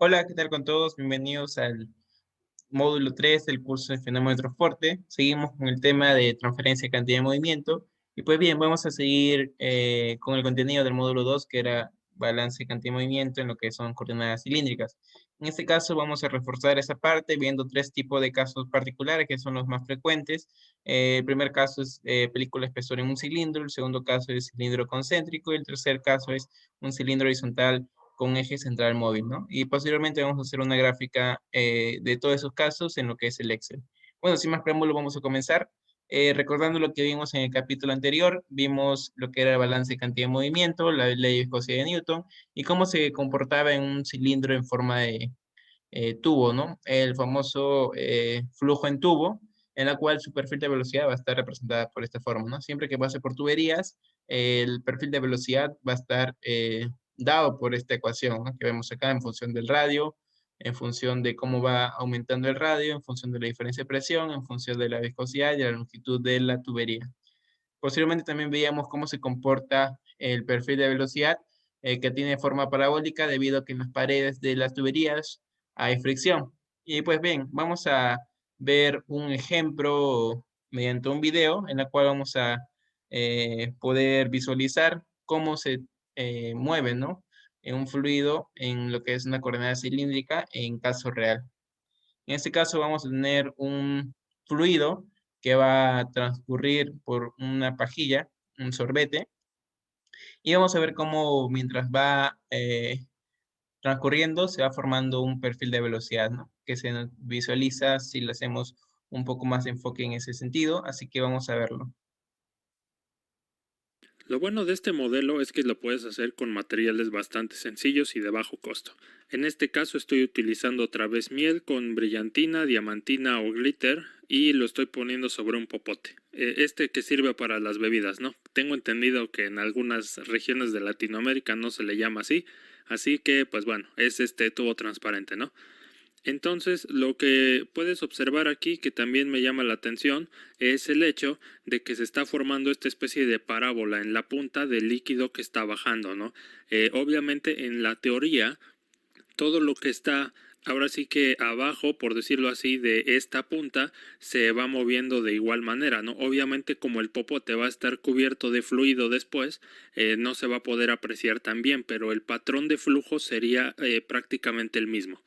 Hola, ¿qué tal con todos? Bienvenidos al módulo 3 del curso de fenómeno de transporte. Seguimos con el tema de transferencia de cantidad de movimiento. Y pues bien, vamos a seguir con el contenido del módulo 2, que era balance de cantidad de movimiento en lo que son coordenadas cilíndricas. En este caso vamos a reforzar esa parte viendo tres tipos de casos particulares que son los más frecuentes. El primer caso es película espesor en un cilindro, el segundo caso es cilindro concéntrico y el tercer caso es un cilindro horizontal con un eje central móvil, ¿no? Y posteriormente vamos a hacer una gráfica de todos esos casos en lo que es el Excel. Bueno, sin más preámbulo, vamos a comenzar. Recordando lo que vimos en el capítulo anterior, vimos lo que era el balance de cantidad de movimiento, la ley de viscosidad de Newton y cómo se comportaba en un cilindro en forma de tubo, ¿no? El famoso flujo en tubo, en la cual su perfil de velocidad va a estar representada por esta forma, ¿no? Siempre que pase por tuberías, el perfil de velocidad va a estar dado por esta ecuación, ¿no? Que vemos acá en función del radio, en función de cómo va aumentando el radio, en función de la diferencia de presión, en función de la viscosidad y la longitud de la tubería. Posteriormente también veíamos cómo se comporta el perfil de velocidad que tiene forma parabólica debido a que en las paredes de las tuberías hay fricción. Y pues bien, vamos a ver un ejemplo mediante un video en la cual vamos a poder visualizar cómo se mueve, ¿no? En un fluido en lo que es una coordenada cilíndrica en caso real. En este caso vamos a tener un fluido que va a transcurrir por una pajilla, un sorbete, y vamos a ver cómo mientras va transcurriendo se va formando un perfil de velocidad, ¿no? Que se nos visualiza si le hacemos un poco más de enfoque en ese sentido, así que vamos a verlo. Lo bueno de este modelo es que lo puedes hacer con materiales bastante sencillos y de bajo costo. En este caso estoy utilizando otra vez miel con brillantina, diamantina o glitter y lo estoy poniendo sobre un popote. Este que sirve para las bebidas, ¿no? Tengo entendido que en algunas regiones de Latinoamérica no se le llama así, así que pues bueno, es este tubo transparente, ¿no? Entonces, lo que puedes observar aquí, que también me llama la atención, es el hecho de que se está formando esta especie de parábola en la punta del líquido que está bajando, ¿no? Obviamente, en la teoría, todo lo que está ahora sí que abajo, por decirlo así, de esta punta, se va moviendo de igual manera, ¿no? Obviamente, como el popote va a estar cubierto de fluido después, no se va a poder apreciar tan bien, pero el patrón de flujo sería prácticamente el mismo.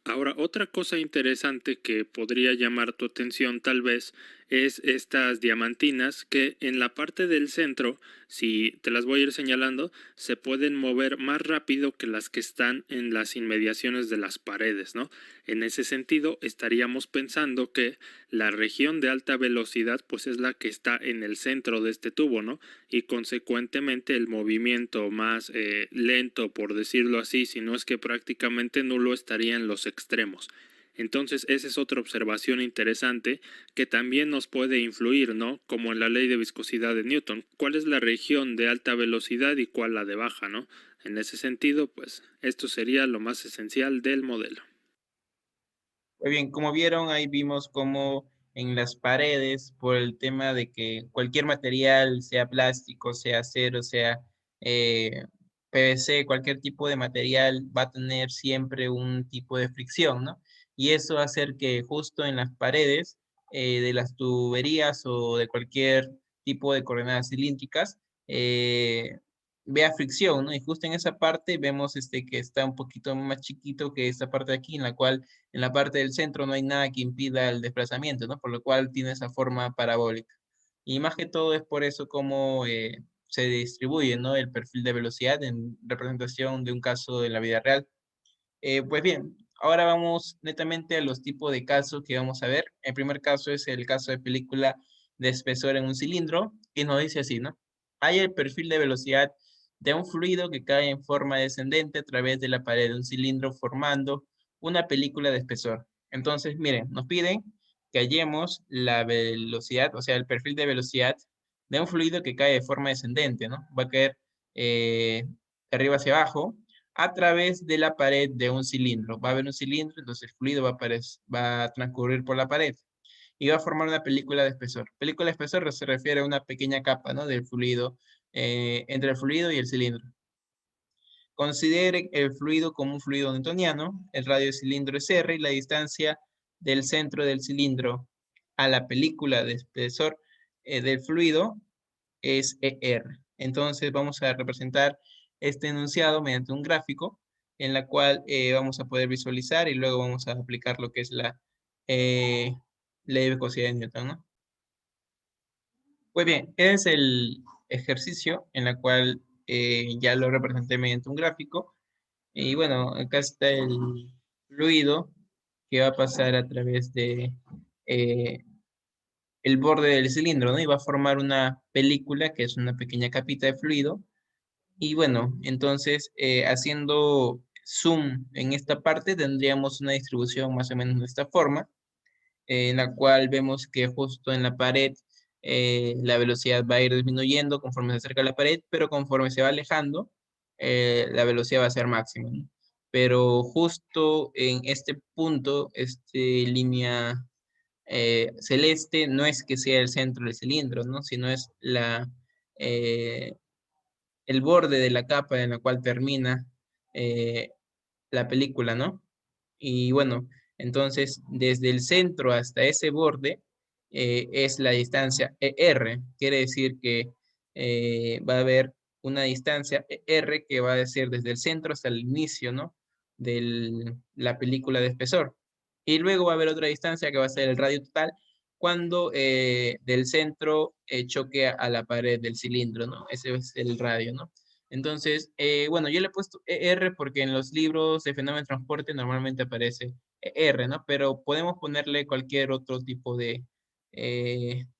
Ahora, otra cosa interesante que podría llamar tu atención tal vez es estas diamantinas que en la parte del centro, si te las voy a ir señalando, se pueden mover más rápido que las que están en las inmediaciones de las paredes, ¿no? En ese sentido, estaríamos pensando que la región de alta velocidad pues es la que está en el centro de este tubo, ¿no? Y consecuentemente el movimiento más lento, por decirlo así, si no es que prácticamente nulo, estaría en los extremos. Entonces, esa es otra observación interesante que también nos puede influir, ¿no? Como en la ley de viscosidad de Newton. ¿Cuál es la región de alta velocidad y cuál la de baja, ¿no? En ese sentido, pues, esto sería lo más esencial del modelo. Muy bien, como vieron, ahí vimos cómo en las paredes, por el tema de que cualquier material, sea plástico, sea acero, sea eh, PVC, cualquier tipo de material va a tener siempre un tipo de fricción, ¿no? Y eso va a hacer que justo en las paredes de las tuberías o de cualquier tipo de coordenadas cilíndricas, vea fricción, ¿no? Y justo en esa parte vemos que está un poquito más chiquito que esta parte de aquí, en la cual en la parte del centro no hay nada que impida el desplazamiento, ¿no? Por lo cual tiene esa forma parabólica. Y más que todo es por eso cómo se distribuye, ¿no? El perfil de velocidad en representación de un caso de la vida real. Pues bien, ahora vamos netamente a los tipos de casos que vamos a ver. El primer caso es el caso de película de espesor en un cilindro y nos dice así, ¿no? Hay el perfil de velocidad de un fluido que cae en forma descendente a través de la pared de un cilindro formando una película de espesor. Entonces, miren, nos piden que hallemos la velocidad, o sea, el perfil de velocidad de un fluido que cae de forma descendente, ¿no? Va a caer de arriba hacia abajo a través de la pared de un cilindro. Va a haber un cilindro, entonces el fluido va a transcurrir por la pared y va a formar una película de espesor. Película de espesor se refiere a una pequeña capa, ¿no? Del fluido, entre el fluido y el cilindro. Considere el fluido como un fluido newtoniano, el radio del cilindro es R y la distancia del centro del cilindro a la película de espesor del fluido es ER. Entonces vamos a representar este enunciado mediante un gráfico en la cual vamos a poder visualizar y luego vamos a aplicar lo que es la ley de viscosidad de Newton, ¿no? Pues bien, es el ejercicio en la cual ya lo representé mediante un gráfico. Y bueno, acá está el fluido que va a pasar a través de eh, el borde del cilindro, ¿no? Y va a formar una película que es una pequeña capita de fluido. Y bueno, entonces haciendo zoom en esta parte tendríamos una distribución más o menos de esta forma, en la cual vemos que justo en la pared la velocidad va a ir disminuyendo conforme se acerca a la pared, pero conforme se va alejando, la velocidad va a ser máxima, ¿no? Pero justo en este punto, este línea celeste, no es que sea el centro del cilindro, ¿no? Sino es eh, el borde de la capa en la cual termina eh, la película, ¿no? Y bueno, entonces desde el centro hasta ese borde es la distancia R. Quiere decir que va a haber una distancia R que va a ser desde el centro hasta el inicio, ¿no? De la película de espesor. Y luego va a haber otra distancia que va a ser el radio total cuando del centro choque a la pared del cilindro, ¿no? Ese es el radio, ¿no? Entonces, bueno, yo le he puesto ER porque en los libros de fenómeno de transporte normalmente aparece R, ¿no? Pero podemos ponerle cualquier otro tipo de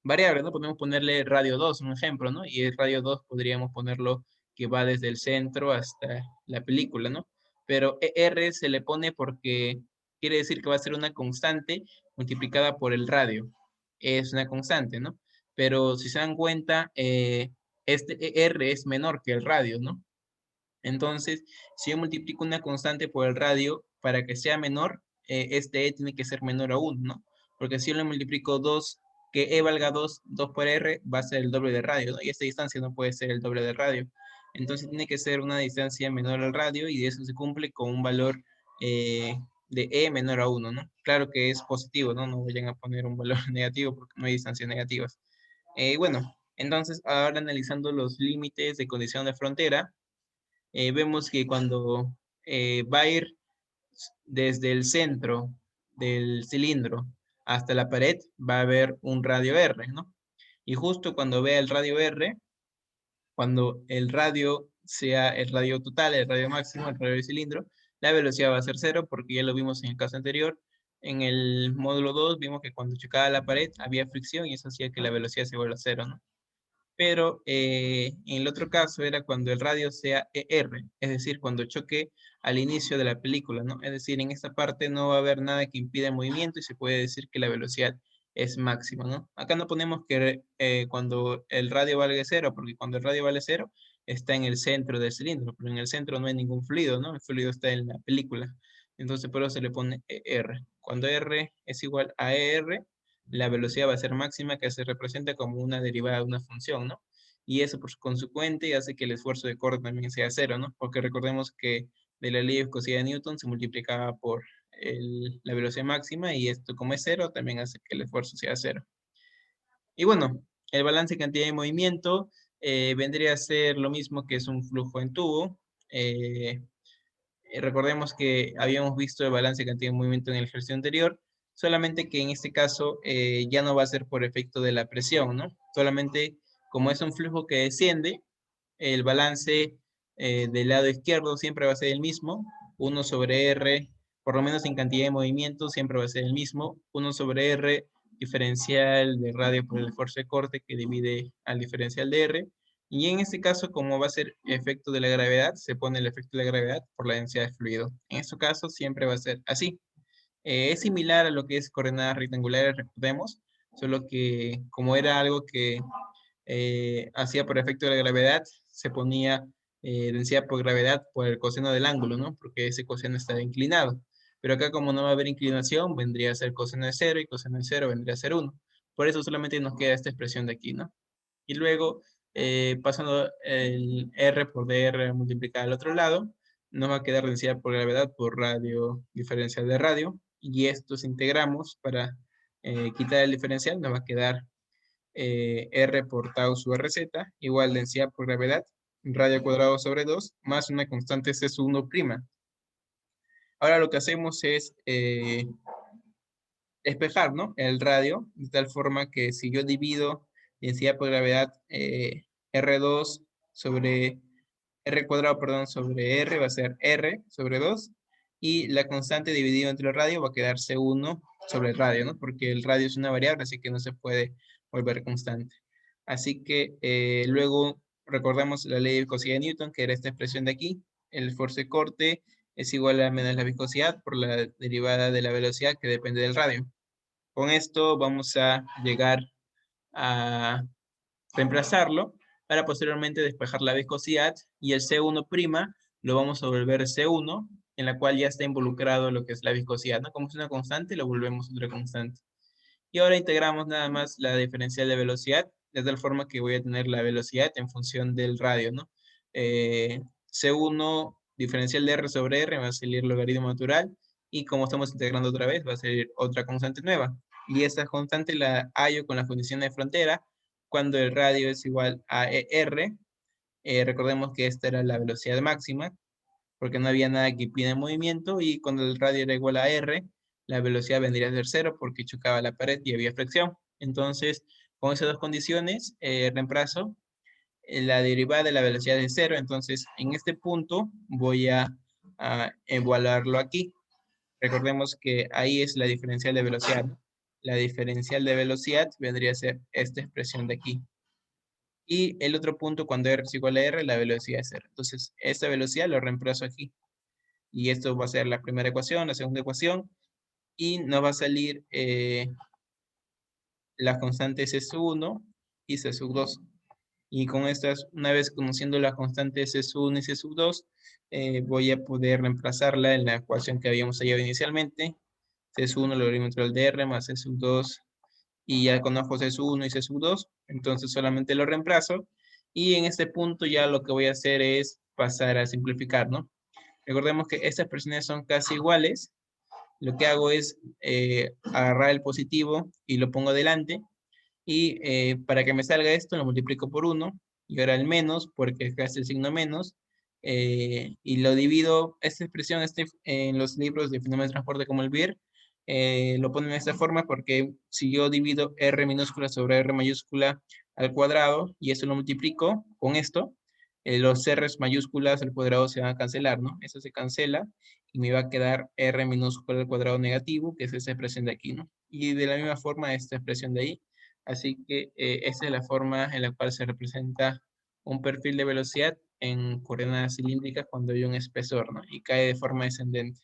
variable, ¿no? Podemos ponerle radio 2, un ejemplo, ¿no? Y el radio 2 podríamos ponerlo que va desde el centro hasta la película, ¿no? Pero ER se le pone porque quiere decir que va a ser una constante multiplicada por el radio. Es una constante, ¿no? Pero si se dan cuenta, este R es menor que el radio, ¿no? Entonces, si yo multiplico una constante por el radio, para que sea menor, este E tiene que ser menor a 1, ¿no? Porque si yo le multiplico 2, que E valga 2 por R, va a ser el doble de radio, ¿no? Y esta distancia no puede ser el doble de radio. Entonces tiene que ser una distancia menor al radio y eso se cumple con un valor eh, de E menor a 1, ¿no? Claro que es positivo, ¿no? No vayan a poner un valor negativo porque no hay distancias negativas. Bueno, entonces ahora analizando los límites de condición de frontera, vemos que cuando va a ir desde el centro del cilindro hasta la pared, va a haber un radio R, ¿no? Y justo cuando vea el radio R, cuando el radio sea el radio total, el radio máximo, el radio del cilindro, la velocidad va a ser cero porque ya lo vimos en el caso anterior. En el módulo 2 vimos que cuando chocaba la pared había fricción y eso hacía que la velocidad se vuelva cero, ¿no? Pero en el otro caso era cuando el radio sea ER, es decir, cuando choque al inicio de la película, ¿no? Es decir, en esta parte no va a haber nada que impida el movimiento y se puede decir que la velocidad es máxima, ¿no? Acá no ponemos que cuando el radio valga cero, porque cuando el radio vale cero está en el centro del cilindro, pero en el centro no hay ningún fluido, ¿no? El fluido está en la película. Entonces, por eso se le pone ER. Cuando R es igual a ER, la velocidad va a ser máxima, que se representa como una derivada de una función, ¿no? Y eso, por consecuente, hace que el esfuerzo de corte también sea cero, ¿no? Porque recordemos que de la ley de viscosidad de Newton se multiplicaba por la velocidad máxima y esto, como es cero, también hace que el esfuerzo sea cero. Y bueno, el balance de cantidad de movimiento vendría a ser lo mismo que es un flujo en tubo. Eh, Recordemos que habíamos visto el balance de cantidad de movimiento en el ejercicio anterior, solamente que en este caso ya no va a ser por efecto de la presión, ¿no? Solamente como es un flujo que desciende, el balance del lado izquierdo siempre va a ser el mismo, 1 sobre R, por lo menos en cantidad de movimiento siempre va a ser el mismo, 1 sobre R diferencial de radio por el esfuerzo de corte que divide al diferencial de R, y en este caso, como va a ser efecto de la gravedad, se pone el efecto de la gravedad por la densidad de fluido. En este caso, siempre va a ser así. Es similar a lo que es coordenadas rectangulares, recordemos, solo que como era algo que hacía por efecto de la gravedad, se ponía densidad por gravedad por el coseno del ángulo, ¿no? Porque ese coseno está inclinado. Pero acá como no va a haber inclinación, vendría a ser coseno de cero y coseno de cero vendría a ser 1. Por eso solamente nos queda esta expresión de aquí, ¿no? Y luego, pasando el R por dr multiplicado al otro lado, nos va a quedar densidad por gravedad por radio diferencial de radio, y estos integramos para quitar el diferencial, nos va a quedar R por tau sub RZ, igual densidad por gravedad, radio cuadrado sobre 2, más una constante C1'. Ahora lo que hacemos es despejar, ¿no?, el radio, de tal forma que si yo divido densidad por gravedad R2 sobre R cuadrado, perdón, sobre R, va a ser R sobre 2, y la constante dividido entre el radio va a quedar C1 sobre el radio, ¿no? Porque el radio es una variable, así que no se puede volver constante. Así que luego recordamos la ley del cosilla de Newton, que era esta expresión de aquí. El esfuerzo de corte es igual a menos la viscosidad por la derivada de la velocidad que depende del radio. Con esto vamos a llegar a reemplazarlo para posteriormente despejar la viscosidad, y el C1' lo vamos a volver C1, en la cual ya está involucrado lo que es la viscosidad, ¿no? Como es una constante, lo volvemos otra constante. Y ahora integramos nada más la diferencial de velocidad, de tal forma que voy a tener la velocidad en función del radio, ¿no? C1 diferencial de R sobre R va a salir logaritmo natural, y como estamos integrando otra vez, va a salir otra constante nueva. Y esta constante la hallo con la condición de frontera cuando el radio es igual a R. Recordemos que esta era la velocidad máxima, porque no había nada que impida el movimiento, y cuando el radio era igual a R, la velocidad vendría a ser cero porque chocaba la pared y había fricción. Entonces, con esas dos condiciones, reemplazo la derivada de la velocidad de cero. Entonces, en este punto voy a evaluarlo aquí. Recordemos que ahí es la diferencial de velocidad, ¿no? La diferencial de velocidad vendría a ser esta expresión de aquí. Y el otro punto, cuando R es igual a R, la velocidad es cero. Entonces, esta velocidad lo reemplazo aquí. Y esto va a ser la primera ecuación, la segunda ecuación, y nos va a salir las constantes S1 y C2. Y con estas, una vez conociendo las constantes S1 y C2, voy a poder reemplazarla en la ecuación que habíamos hallado inicialmente. C1 logaritmo natural de R más C2, y ya conozco C1 y C2, entonces solamente lo reemplazo. Y en este punto ya lo que voy a hacer es pasar a simplificar, ¿no? Recordemos que estas expresiones son casi iguales. Lo que hago es agarrar el positivo y lo pongo adelante, y para que me salga esto lo multiplico por 1, y ahora el menos, porque acá es el signo menos, y lo divido. Esta expresión en los libros de fenómeno de transporte como el BIR, lo ponen de esta forma porque si yo divido R minúscula sobre R mayúscula al cuadrado, y eso lo multiplico con esto, los R's mayúsculas al cuadrado se van a cancelar, ¿no? Eso se cancela, y me va a quedar R minúscula al cuadrado negativo, que es esta expresión de aquí, ¿no? Y de la misma forma esta expresión de ahí. Así que esta es la forma en la cual se representa un perfil de velocidad en coordenadas cilíndricas cuando hay un espesor, ¿no? Y cae de forma descendente.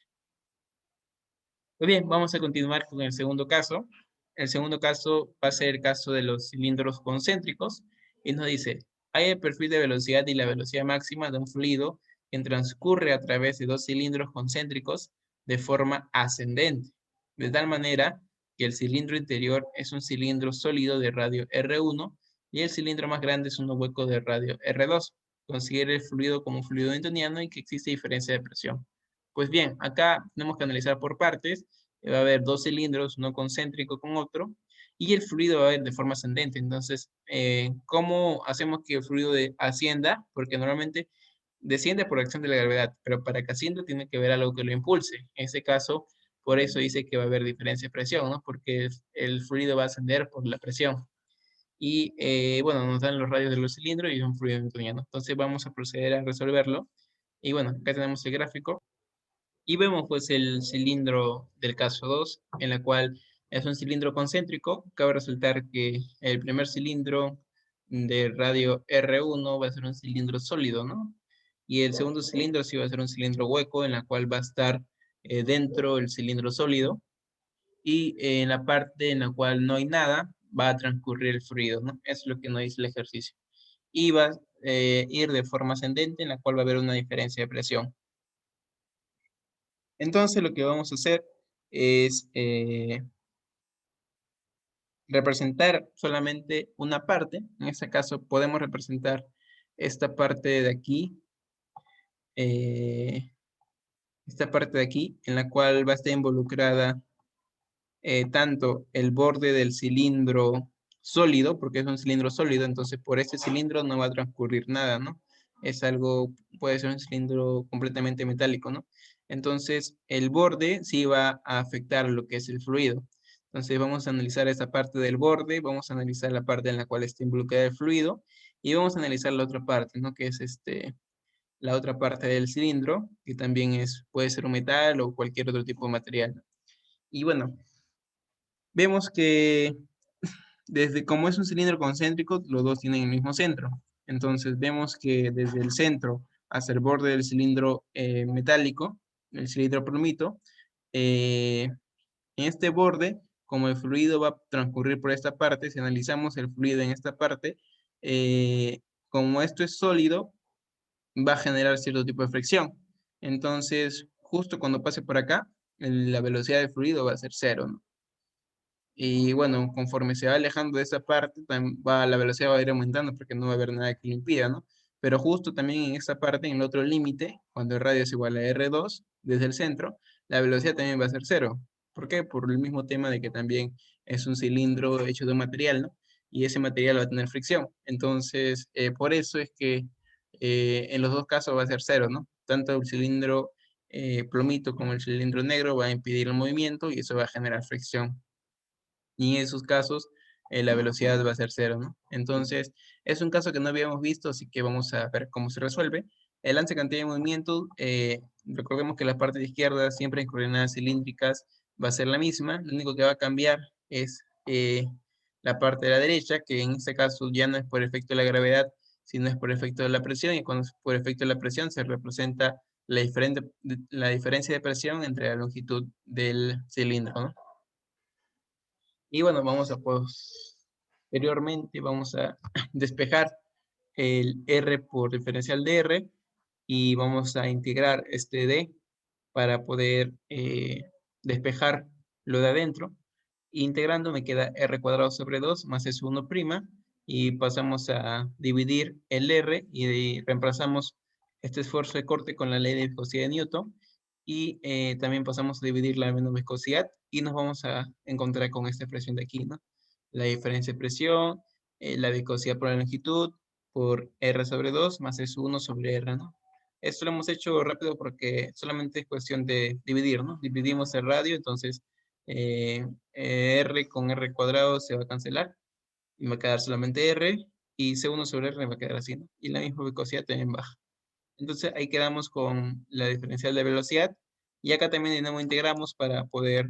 Muy bien, vamos a continuar con el segundo caso. El segundo caso va a ser el caso de los cilindros concéntricos, y nos dice: hay el perfil de velocidad y la velocidad máxima de un fluido que transcurre a través de dos cilindros concéntricos de forma ascendente, de tal manera que el cilindro interior es un cilindro sólido de radio R1 y el cilindro más grande es un hueco de radio R2. Considere el fluido como un fluido newtoniano y que existe diferencia de presión. Pues bien, acá tenemos que analizar por partes. Va a haber dos cilindros, uno concéntrico con otro, y el fluido va a haber de forma ascendente. Entonces, ¿cómo hacemos que el fluido ascienda? Porque normalmente desciende por acción de la gravedad, pero para que ascienda tiene que haber algo que lo impulse. En este caso, por eso dice que va a haber diferencia de presión, ¿no? Porque el fluido va a ascender por la presión. Y bueno, nos dan los radios de los cilindros y es un fluido newtoniano. Entonces vamos a proceder a resolverlo. Y bueno, acá tenemos el gráfico. Y vemos pues el cilindro del caso 2, en la cual es un cilindro concéntrico. Cabe resaltar que el primer cilindro de radio R1 va a ser un cilindro sólido, ¿no? Y el segundo cilindro sí va a ser un cilindro hueco, en la cual va a estar dentro el cilindro sólido. Y en la parte en la cual no hay nada, va a transcurrir el fluido, ¿no? Eso es lo que nos dice el ejercicio. Y va a ir de forma ascendente, en la cual va a haber una diferencia de presión. Entonces lo que vamos a hacer es representar solamente una parte. En este caso podemos representar esta parte de aquí esta parte de aquí, en la cual va a estar involucrada tanto el borde del cilindro sólido, porque es un cilindro sólido, entonces por este cilindro no va a transcurrir nada, ¿no? Es algo, puede ser un cilindro completamente metálico, ¿no? Entonces el borde sí va a afectar lo que es el fluido. Entonces vamos a analizar esta parte del borde, vamos a analizar la parte en la cual está involucrada el fluido y vamos a analizar la otra parte, ¿no? Que es la otra parte del cilindro, que también puede ser un metal o cualquier otro tipo de material. Y bueno, vemos que desde como es un cilindro concéntrico, los dos tienen el mismo centro. Entonces vemos que desde el centro hasta el borde del cilindro metálico, el cilindro plumito, en este borde, como el fluido va a transcurrir por esta parte, si analizamos el fluido en esta parte, como esto es sólido, va a generar cierto tipo de fricción. Entonces, justo cuando pase por acá, la velocidad del fluido va a ser cero, ¿no? Y bueno, conforme se va alejando de esa parte, la velocidad va a ir aumentando porque no va a haber nada que lo impida, ¿no? Pero justo también en esta parte, en el otro límite, cuando el radio es igual a R2 desde el centro, la velocidad también va a ser cero. ¿Por qué? Por el mismo tema de que también es un cilindro hecho de un material, ¿no? Y ese material va a tener fricción. Entonces, por eso es que en los dos casos va a ser cero, ¿no? Tanto el cilindro plomito como el cilindro negro va a impedir el movimiento y eso va a generar fricción y en esos casos la velocidad va a ser cero, ¿no? Entonces, es un caso que no habíamos visto, así que vamos a ver cómo se resuelve. El lance cantidad de movimiento, recordemos que la parte de izquierda siempre en coordenadas cilíndricas va a ser la misma, lo único que va a cambiar es la parte de la derecha, que en este caso ya no es por efecto de la gravedad, sino es por efecto de la presión, y cuando es por efecto de la presión se representa la diferencia de presión entre la longitud del cilindro, ¿no? Y bueno, posteriormente vamos a despejar el R por diferencial de R y vamos a integrar este D para poder despejar lo de adentro. Integrando me queda R cuadrado sobre 2 más S1 prima y pasamos a dividir el R y reemplazamos este esfuerzo de corte con la ley de viscosidad de Newton y también pasamos a dividir la menos viscosidad y nos vamos a encontrar con esta expresión de aquí, ¿no? La diferencia de presión, la viscosidad por la longitud, por R sobre 2 más S1 sobre R, ¿no? Esto lo hemos hecho rápido porque solamente es cuestión de dividir, ¿no? Dividimos el radio, entonces R con R cuadrado se va a cancelar y me va a quedar solamente R y C1 sobre R me va a quedar así, ¿no? Y la misma viscosidad también baja. Entonces ahí quedamos con la diferencial de velocidad y acá también de nuevo integramos para poder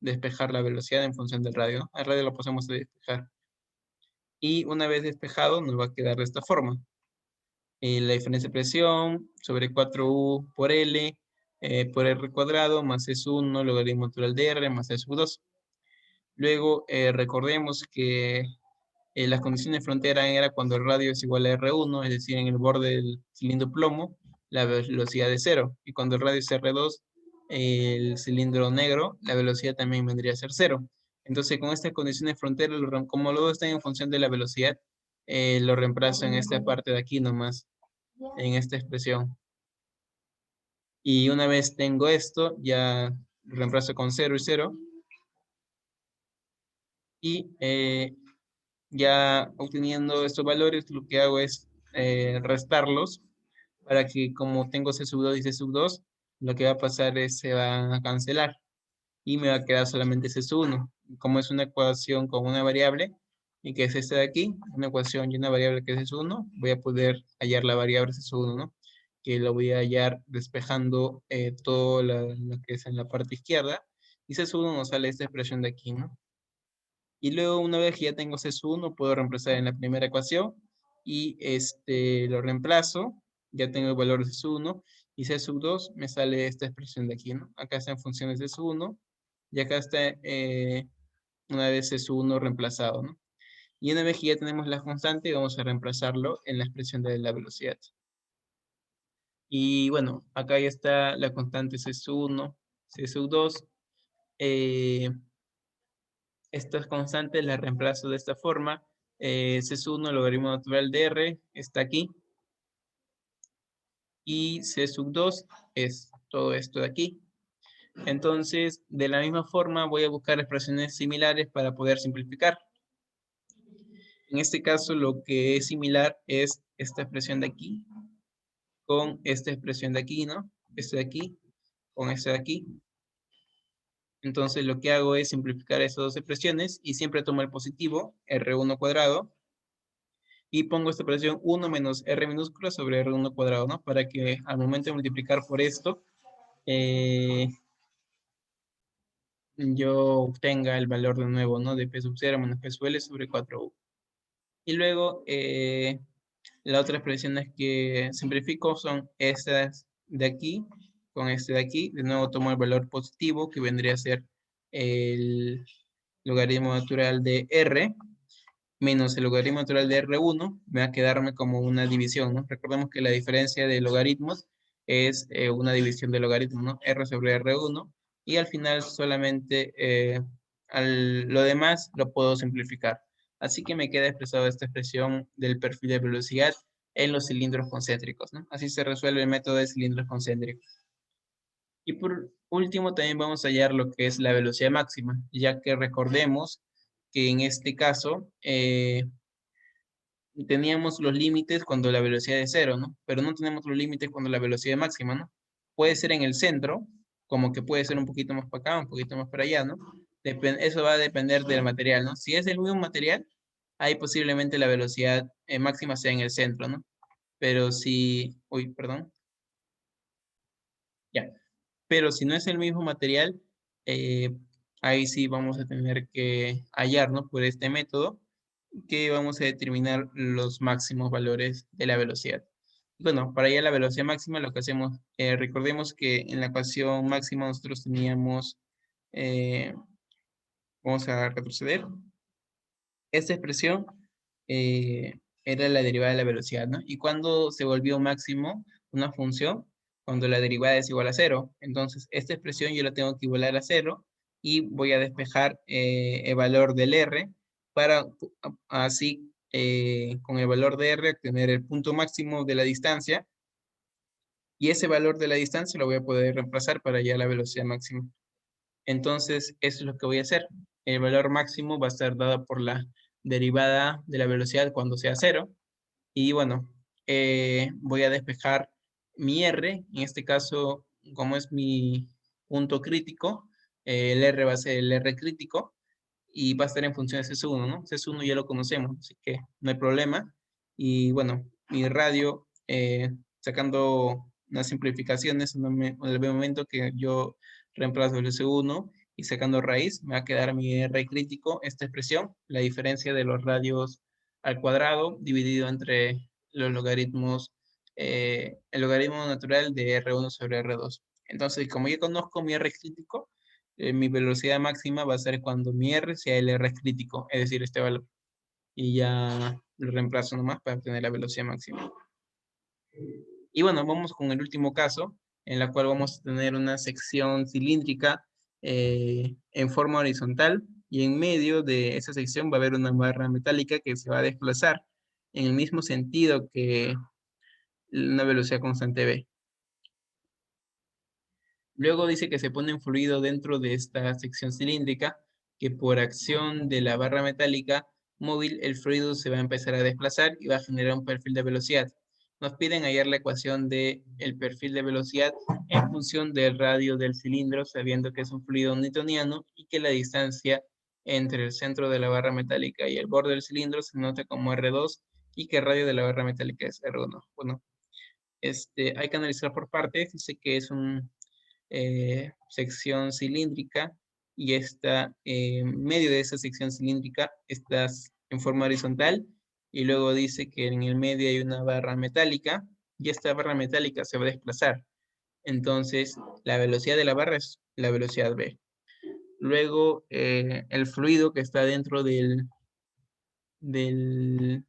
despejar la velocidad en función del radio, ¿no? Al radio lo pasamos a despejar. Y una vez despejado nos va a quedar de esta forma. La diferencia de presión sobre 4U por L por R cuadrado más S1 logaritmo natural de R más S2. Luego recordemos que las condiciones de frontera era cuando el radio es igual a R1, es decir, en el borde del cilindro plomo, la velocidad es cero. Y cuando el radio es R2, el cilindro negro, la velocidad también vendría a ser cero. Entonces, con estas condiciones de frontera, como los dos están en función de la velocidad, lo reemplazo en esta parte de aquí nomás, en esta expresión. Y una vez tengo esto, ya lo reemplazo con 0 y 0. Y ya obteniendo estos valores, lo que hago es restarlos para que como tengo C sub 2 y C sub 2, lo que va a pasar es se van a cancelar y me va a quedar solamente C sub 1. Como es una ecuación con una variable y que es esta de aquí, una ecuación y una variable que es C sub 1, voy a poder hallar la variable C sub 1, ¿no? Que lo voy a hallar despejando todo lo que es en la parte izquierda y C sub 1 nos sale esta expresión de aquí, ¿no? Y luego, una vez que ya tengo C1, puedo reemplazar en la primera ecuación y lo reemplazo. Ya tengo el valor de C1 y C2 me sale esta expresión de aquí, ¿no? Acá están funciones de C1 y acá está una vez C1 reemplazado, ¿no? Y una vez que ya tenemos la constante, vamos a reemplazarlo en la expresión de la velocidad. Y bueno, acá ya está la constante C1, C2. Estas constantes las reemplazo de esta forma. C1, logaritmo natural de R, está aquí. Y C2 es todo esto de aquí. Entonces, de la misma forma, voy a buscar expresiones similares para poder simplificar. En este caso, lo que es similar es esta expresión de aquí con esta expresión de aquí, ¿no? Este de aquí con este de aquí. Entonces, lo que hago es simplificar esas dos expresiones y siempre tomo el positivo, R1 cuadrado, y pongo esta expresión 1 menos R minúscula sobre R1 cuadrado, ¿no? Para que al momento de multiplicar por esto, yo obtenga el valor de nuevo, ¿no? De P sub 0 menos P sub L sobre 4U. Y luego, la otra expresión es que simplifico son estas de aquí con este de aquí. De nuevo tomo el valor positivo, que vendría a ser el logaritmo natural de R, menos el logaritmo natural de R1, me va a quedarme como una división, ¿no? Recordemos que la diferencia de logaritmos es una división de logaritmos, ¿no? R sobre R1, y al final solamente lo demás lo puedo simplificar. Así que me queda expresado esta expresión del perfil de velocidad en los cilindros concéntricos, ¿no? Así se resuelve el método de cilindros concéntricos. Y por último, también vamos a hallar lo que es la velocidad máxima, ya que recordemos que en este caso teníamos los límites cuando la velocidad es cero, ¿no? Pero no tenemos los límites cuando la velocidad es máxima, ¿no? Puede ser en el centro, como que puede ser un poquito más para acá, un poquito más para allá, ¿no? Eso va a depender del material, ¿no? Si es el mismo material, ahí posiblemente la velocidad máxima sea en el centro, ¿no? Pero si, uy, perdón, ya. Pero si no es el mismo material, eh, ahí sí vamos a tener que hallar, ¿no? Por este método, que vamos a determinar los máximos valores de la velocidad. Bueno, para hallar la velocidad máxima, lo que hacemos, recordemos que en la ecuación máxima nosotros teníamos, eh, vamos a retroceder, esta expresión era la derivada de la velocidad, ¿no? ¿Y cuando se volvió máximo una función? Cuando la derivada es igual a cero. Entonces, esta expresión yo la tengo que igualar a cero y voy a despejar el valor del R para así, con el valor de R, obtener el punto máximo de la distancia, y ese valor de la distancia lo voy a poder reemplazar para hallar la velocidad máxima. Entonces, eso es lo que voy a hacer. El valor máximo va a estar dado por la derivada de la velocidad cuando sea cero. Y bueno, voy a despejar mi R. En este caso, como es mi punto crítico, el R va a ser el R crítico y va a estar en función de C1, ¿no? C1 ya lo conocemos, así que no hay problema. Y bueno, mi radio, sacando unas simplificaciones en el momento que yo reemplazo el C1 y sacando raíz, me va a quedar mi R crítico, esta expresión, la diferencia de los radios al cuadrado dividido entre los logaritmos, el logaritmo natural de R1 sobre R2. Entonces, como ya conozco mi R crítico, mi velocidad máxima va a ser cuando mi R sea el R crítico, es decir, este valor. Y ya lo reemplazo nomás para obtener la velocidad máxima. Y bueno, vamos con el último caso, en la cual vamos a tener una sección cilíndrica en forma horizontal, y en medio de esa sección va a haber una barra metálica que se va a desplazar en el mismo sentido que una velocidad constante v. Luego dice que se pone un fluido dentro de esta sección cilíndrica, que por acción de la barra metálica móvil, el fluido se va a empezar a desplazar y va a generar un perfil de velocidad. Nos piden hallar la ecuación del perfil de velocidad en función del radio del cilindro, sabiendo que es un fluido newtoniano y que la distancia entre el centro de la barra metálica y el borde del cilindro se nota como R2 y que el radio de la barra metálica es R1. Bueno, hay que analizar por partes. Dice que es un sección cilíndrica y está en medio de esa sección cilíndrica estás en forma horizontal, y luego dice que en el medio hay una barra metálica y esta barra metálica se va a desplazar. Entonces, la velocidad de la barra es la velocidad v. Luego, el fluido que está dentro del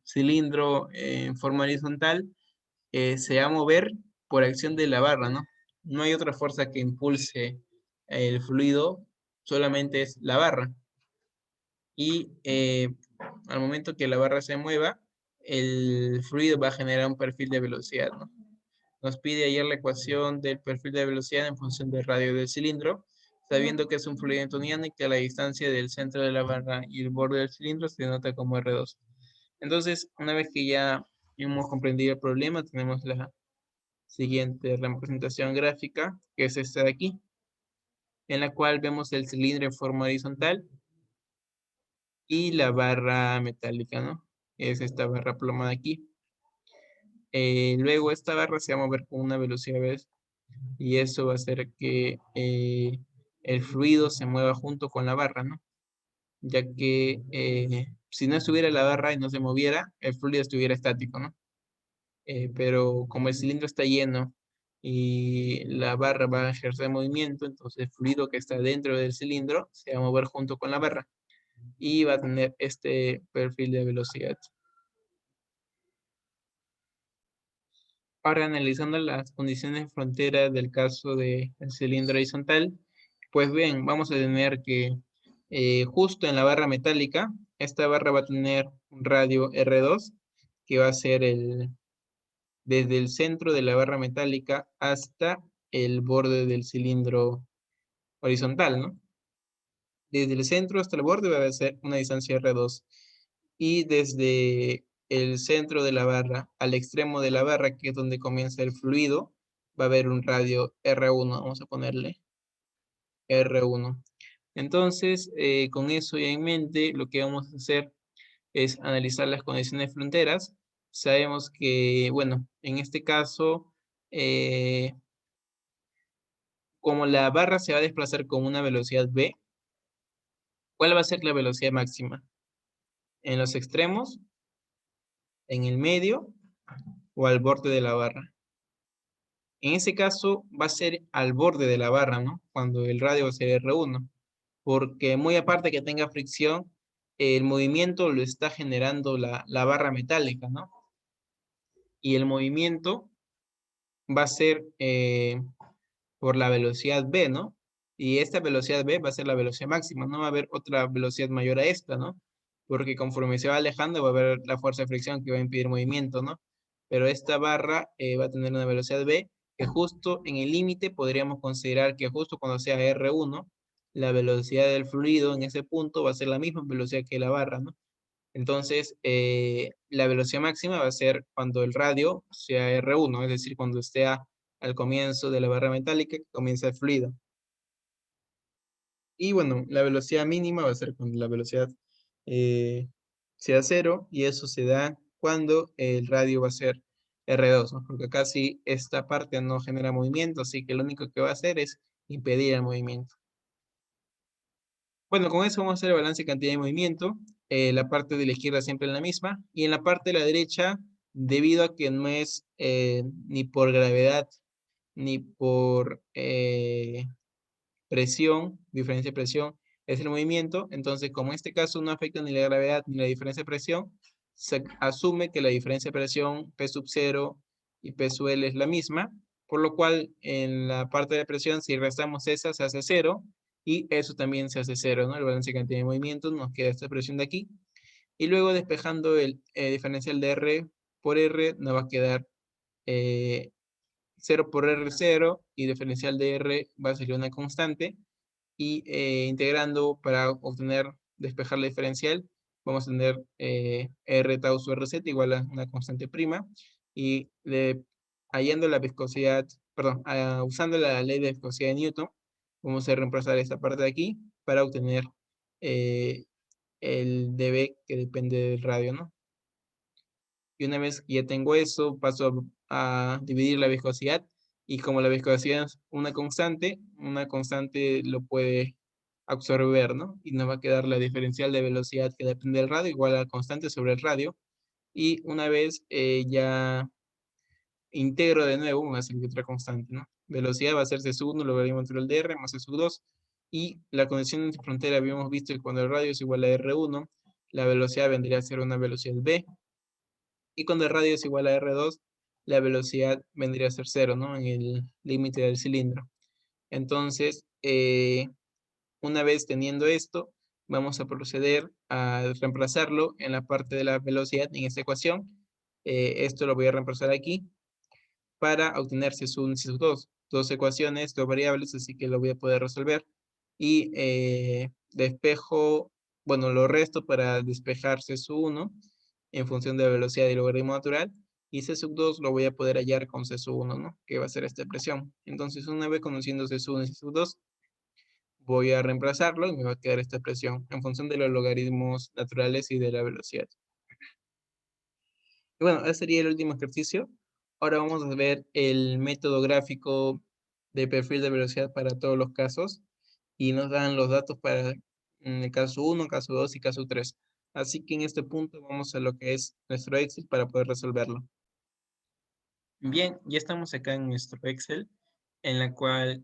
cilindro en forma horizontal se va a mover por acción de la barra, ¿no? No hay otra fuerza que impulse el fluido, solamente es la barra. Y al momento que la barra se mueva, el fluido va a generar un perfil de velocidad, ¿no? nos pide hallar la ecuación del perfil de velocidad en función del radio del cilindro, sabiendo que es un fluido newtoniano y que la distancia del centro de la barra y el borde del cilindro se denota como R2. Entonces, una vez que ya hemos comprendido el problema, tenemos la siguiente representación gráfica, que es esta de aquí, en la cual vemos el cilindro en forma horizontal y la barra metálica, ¿no? Es esta barra plomada aquí. Luego esta barra se va a mover con una velocidad V y eso va a hacer que el fluido se mueva junto con la barra, ¿no? Ya que si no estuviera la barra y no se moviera, el fluido estuviera estático, ¿no? Pero como el cilindro está lleno y la barra va a ejercer movimiento, entonces el fluido que está dentro del cilindro se va a mover junto con la barra y va a tener este perfil de velocidad. Ahora analizando las condiciones de frontera del caso del cilindro horizontal, pues bien, vamos a tener que justo en la barra metálica, esta barra va a tener un radio R2, que va a ser desde el centro de la barra metálica hasta el borde del cilindro horizontal, ¿no? Desde el centro hasta el borde va a ser una distancia R2. Y desde el centro de la barra al extremo de la barra, que es donde comienza el fluido, va a haber un radio R1, vamos a ponerle R1. Entonces, con eso ya en mente, lo que vamos a hacer es analizar las condiciones fronteras. Sabemos que, bueno, en este caso, como la barra se va a desplazar con una velocidad v, ¿cuál va a ser la velocidad máxima? ¿En los extremos, en el medio o al borde de la barra? En ese caso va a ser al borde de la barra, ¿no? Cuando el radio va a ser R1, porque muy aparte que tenga fricción, el movimiento lo está generando la barra metálica, ¿no? Y el movimiento va a ser por la velocidad v, ¿no? Y esta velocidad v va a ser la velocidad máxima, no va a haber otra velocidad mayor a esta, ¿no? Porque conforme se va alejando va a haber la fuerza de fricción que va a impedir movimiento, ¿no? Pero esta barra va a tener una velocidad v que justo en el límite podríamos considerar que justo cuando sea R1, la velocidad del fluido en ese punto va a ser la misma velocidad que la barra, ¿no? Entonces, la velocidad máxima va a ser cuando el radio sea R1, es decir, cuando esté al comienzo de la barra metálica que comienza el fluido. Y bueno, la velocidad mínima va a ser cuando la velocidad eh, sea cero, y eso se da cuando el radio va a ser R2, ¿no? Porque acá sí esta parte no genera movimiento, así que lo único que va a hacer es impedir el movimiento. Bueno, con eso vamos a hacer el balance de cantidad de movimiento. La parte de la izquierda siempre es la misma. Y en la parte de la derecha, debido a que no es ni por gravedad ni por presión, diferencia de presión, es el movimiento. Entonces, como en este caso no afecta ni la gravedad ni la diferencia de presión, se asume que la diferencia de presión P sub 0 y P sub L es la misma, por lo cual en la parte de presión, si restamos esa, se hace 0, y eso también se hace 0, ¿no? El balance de cantidad de movimientos, nos queda esta presión de aquí, y luego despejando el diferencial de R por R, nos va a quedar 0 por R0, y diferencial de R va a ser una constante, y integrando para obtener, despejar la diferencial, vamos a tener R tau su RZ igual a una constante prima, y hallando la viscosidad, perdón, usando la ley de viscosidad de Newton, vamos a reemplazar esta parte de aquí para obtener eh, el dB que depende del radio, ¿no? Y una vez que ya tengo eso, paso a dividir la viscosidad, y como la viscosidad es una constante lo puede absorber, ¿no? Y nos va a quedar la diferencial de velocidad que depende del radio igual a la constante sobre el radio. Y una vez ya integro de nuevo, va a ser otra constante, ¿no? Velocidad va a ser C sub 1 logaritmo entre el dr más C sub 2. Y la condición de frontera habíamos visto que cuando el radio es igual a R1, la velocidad vendría a ser una velocidad V. Y cuando el radio es igual a R2, la velocidad vendría a ser 0, ¿no? En el límite del cilindro. Entonces, una vez teniendo esto, vamos a proceder a reemplazarlo en la parte de la velocidad en esta ecuación. Esto lo voy a reemplazar aquí. para obtener CSU1 y CSU2. Dos ecuaciones, dos variables, así que lo voy a poder resolver. Y despejo, bueno, lo resto para despejar CSU1 en función de la velocidad y logaritmo natural. Y C2 lo voy a poder hallar con C1, ¿no? Que va a ser esta expresión. Entonces, una vez conociendo C1 y C2, voy a reemplazarlo y me va a quedar esta expresión en función de los logaritmos naturales y de la velocidad. Y bueno, ese sería el último ejercicio. Ahora vamos a ver el método gráfico de perfil de velocidad para todos los casos. Y nos dan los datos para el caso 1, caso 2 y caso 3. Así que en este punto vamos a lo que es nuestro Excel para poder resolverlo. Bien, ya estamos acá en nuestro Excel, en la cual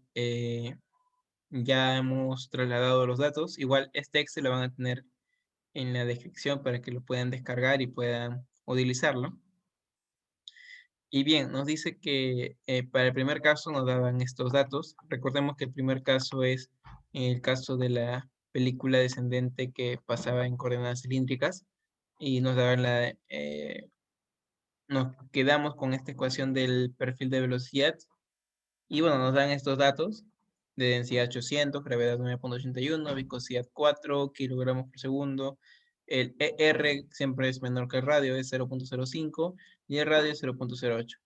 ya hemos trasladado los datos. Igual este Excel lo van a tener en la descripción para que lo puedan descargar y puedan utilizarlo. Y bien, nos dice que para el primer caso nos daban estos datos. Recordemos que el primer caso es el caso de la película descendente que pasaba en coordenadas cilíndricas y nos daban nos quedamos con esta ecuación del perfil de velocidad y bueno, nos dan estos datos de densidad 800, gravedad 9.81, viscosidad 4 kilogramos por segundo. El ER siempre es menor que el radio, es 0.05 y el radio es 0.08.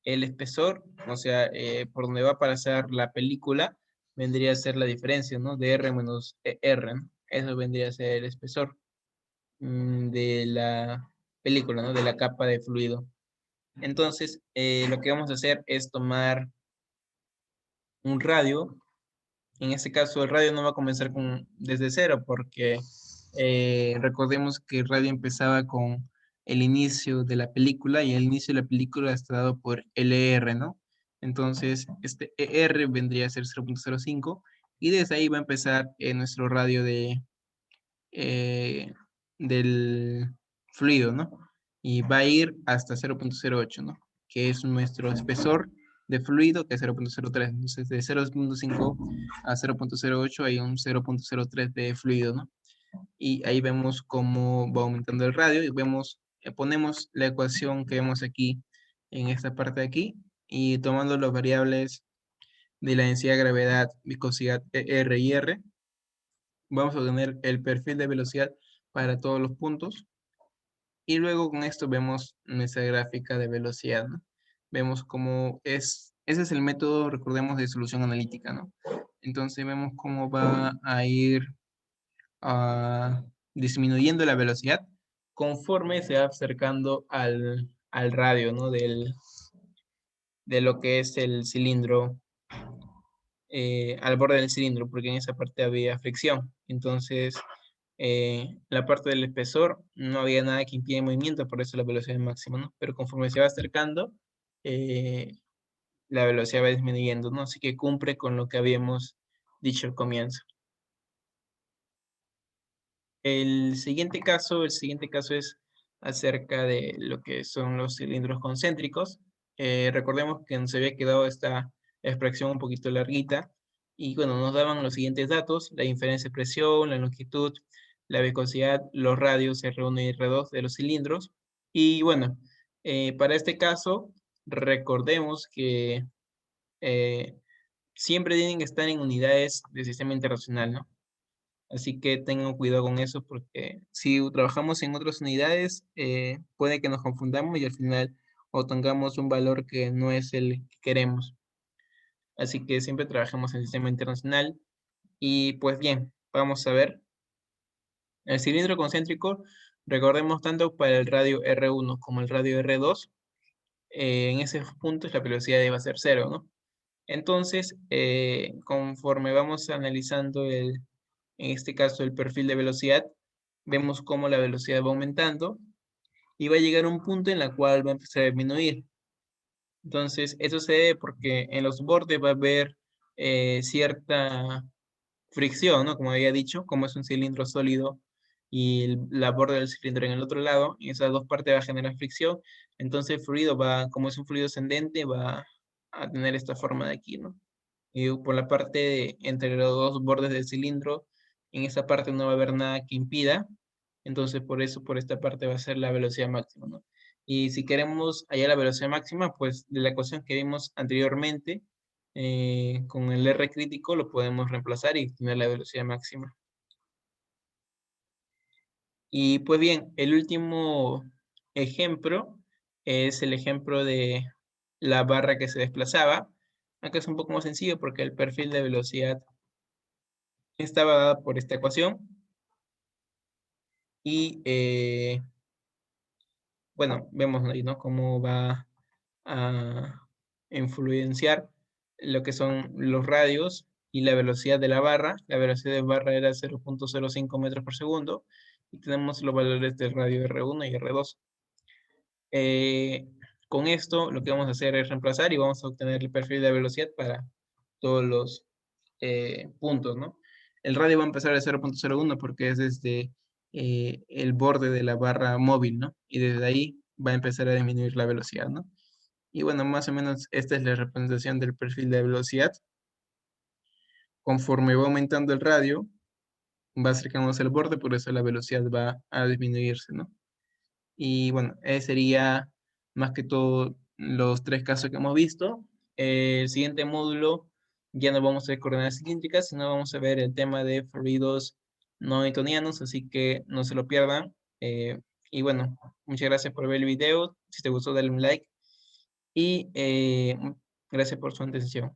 El espesor, o sea, por donde va a pasar la película, vendría a ser la diferencia, ¿no? De R menos R, ¿no? Eso vendría a ser el espesor de la película, ¿no? De la capa de fluido. Entonces, lo que vamos a hacer es tomar un radio. En este caso, el radio no va a comenzar desde cero, porque recordemos que el radio empezaba con el inicio de la película y el inicio de la película está dado por LR, ¿no? Entonces, este ER vendría a ser 0.05 y desde ahí va a empezar nuestro radio eh, del fluido, ¿no? Y va a ir hasta 0.08, ¿no? Que es nuestro espesor de fluido, que es 0.03. Entonces, de 0.5 a 0.08 hay un 0.03 de fluido, ¿no? Y ahí vemos cómo va aumentando el radio y vemos, ponemos la ecuación que vemos aquí en esta parte de aquí y tomando las variables de la densidad, gravedad, viscosidad R y R, vamos a obtener el perfil de velocidad para todos los puntos. Y luego con esto vemos nuestra gráfica de velocidad, ¿no? Vemos cómo ese es el método, recordemos, de solución analítica, ¿no? Entonces vemos cómo va a ir disminuyendo la velocidad conforme se va acercando al radio, ¿no? De lo que es el cilindro, al borde del cilindro, porque en esa parte había fricción. Entonces, la parte del espesor no había nada que impida el movimiento, por eso la velocidad es máxima, ¿no? Pero conforme se va acercando, eh, la velocidad va disminuyendo, ¿no? Así que cumple con lo que habíamos dicho al comienzo. El siguiente caso es acerca de lo que son los cilindros concéntricos. Recordemos que nos había quedado esta expresión un poquito larguita y bueno, nos daban los siguientes datos, la diferencia de presión, la longitud, la viscosidad, los radios R1 y R2 de los cilindros. Y bueno, para este caso, recordemos que eh, siempre tienen que estar en unidades de sistema internacional, ¿no? Así que tengan cuidado con eso porque si trabajamos en otras unidades, puede que nos confundamos y al final obtengamos un valor que no es el que queremos. Así que siempre trabajemos en sistema internacional. Y pues bien, vamos a ver. El cilindro concéntrico, recordemos tanto para el radio R1 como el radio R2, en esos puntos la velocidad debe ser cero, ¿no? Entonces, conforme vamos analizando en este caso el perfil de velocidad, vemos cómo la velocidad va aumentando y va a llegar a un punto en la cual va a empezar a disminuir. Entonces, eso se debe porque en los bordes va a haber cierta fricción, ¿no? Como había dicho, como es un cilindro sólido y la borda del cilindro en el otro lado, y esas dos partes va a generar fricción, entonces el fluido va, como es un fluido ascendente, va a tener esta forma de aquí, ¿no? Y por la parte entre los dos bordes del cilindro, en esa parte no va a haber nada que impida, entonces por eso por esta parte va a ser la velocidad máxima, ¿no? Y si queremos hallar la velocidad máxima, pues de la ecuación que vimos anteriormente, con el R crítico lo podemos reemplazar y tener la velocidad máxima. Y pues bien, el último ejemplo es el ejemplo de la barra que se desplazaba. Acá es un poco más sencillo porque el perfil de velocidad estaba dado por esta ecuación. Y bueno, vemos ahí, ¿no? Cómo va a influenciar lo que son los radios y la velocidad de la barra. La velocidad de barra era 0.05 metros por segundo y tenemos los valores del radio R1 y R2. Eh, con esto lo que vamos a hacer es reemplazar y vamos a obtener el perfil de velocidad para todos los puntos, ¿no? El radio va a empezar de 0.01 porque es desde el borde de la barra móvil, ¿no? Y desde ahí va a empezar a disminuir la velocidad, ¿no? Y bueno, más o menos esta es la representación del perfil de velocidad. Conforme va aumentando el radio, va acercándose al borde, por eso la velocidad va a disminuirse, ¿no? Y bueno, ese sería más que todo los tres casos que hemos visto. El siguiente módulo ya no vamos a ver coordenadas cilíndricas, sino vamos a ver el tema de fluidos no newtonianos, así que no se lo pierdan. Y bueno, muchas gracias por ver el video. Si te gustó, dale un like y gracias por su atención.